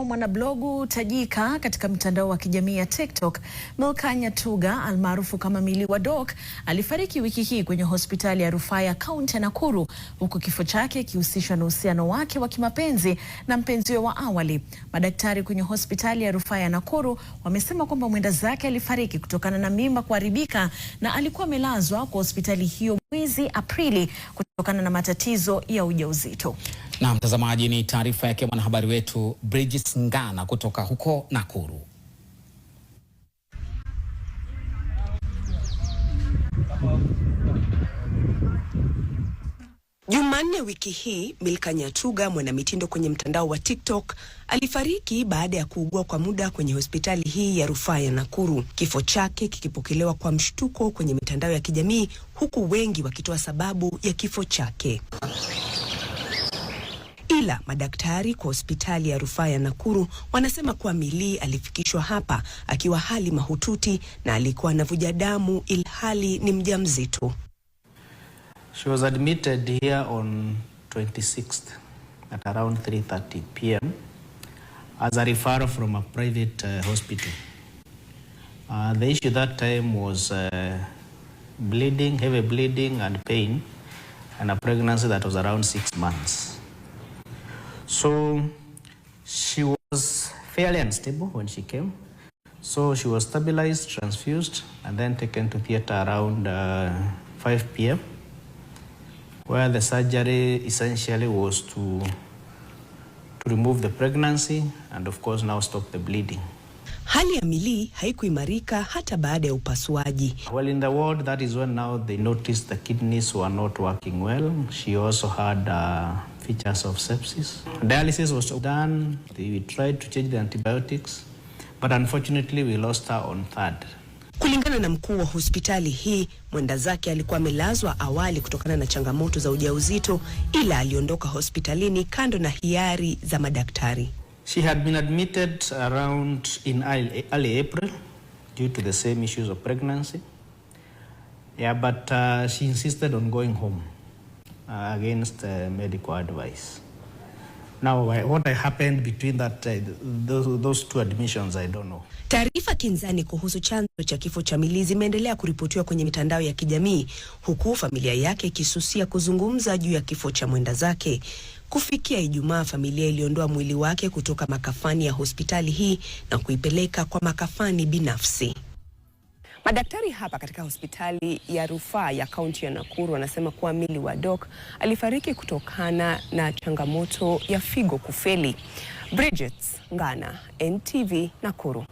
Mwanablogu tajika katika mtandao wa kijamii ya TikTok, Milka Nyatuga almaarufu kama Milly wa Doc alifariki wiki hii kwenye hospitali ya rufaa ya kaunti ya Nakuru, huku kifo chake kihusishwa na uhusiano wake wa kimapenzi na mpenziwe wa awali. Madaktari kwenye hospitali ya rufaa ya Nakuru wamesema kwamba mwenda zake alifariki kutokana na mimba kuharibika na alikuwa amelazwa kwa hospitali hiyo mwezi Aprili kutokana na matatizo ya ujauzito. Na mtazamaji, ni taarifa yake mwanahabari wetu Bridget Ngana kutoka huko Nakuru. Jumanne wiki hii, Milka Nyatuga, mwanamitindo kwenye mtandao wa TikTok, alifariki baada ya kuugua kwa muda kwenye hospitali hii ya rufaa ya Nakuru. Kifo chake kikipokelewa kwa mshtuko kwenye mitandao ya kijamii, huku wengi wakitoa sababu ya kifo chake. Ila madaktari kwa hospitali ya rufaa ya Nakuru wanasema kuwa Milly alifikishwa hapa akiwa hali mahututi na alikuwa anavuja damu ilhali ni mjamzito. She was admitted here on 26th at around 3:30 p.m. as a referral from a private hospital. The issue that time was bleeding, heavy bleeding and pain, and a pregnancy that was around 6 months. So she was fairly unstable when she came. So she was stabilized, transfused, and then taken to theater around 5 p.m. where the surgery essentially was to remove the pregnancy and of course now stop the bleeding. Hali ya Milly haikuimarika hata baada ya upasuaji. Well, in the ward, that is when now they noticed the kidneys were not working well. She also had features of sepsis. Dialysis was done. We tried to change the antibiotics, but unfortunately we lost her on 3rd. Kulingana na mkuu wa hospitali hii, mwenda zake alikuwa amelazwa awali kutokana na changamoto za ujauzito, ila aliondoka hospitalini kando na hiari za madaktari. She had been admitted around in early April due to the same issues of pregnancy. Yeah, but she insisted on going home against medical advice. Now, what happened between those two admissions, I don't know. Taarifa kinzani kuhusu chanzo cha kifo cha Milly zimeendelea kuripotiwa kwenye mitandao ya kijamii, huku familia yake ikisusia kuzungumza juu ya kifo cha mwenda zake. Kufikia Ijumaa, familia iliondoa mwili wake kutoka makafani ya hospitali hii na kuipeleka kwa makafani binafsi. Madaktari hapa katika hospitali ya rufaa ya kaunti ya Nakuru wanasema kuwa Milly wa Doc alifariki kutokana na changamoto ya figo kufeli. Bridget Ngana, NTV, Nakuru.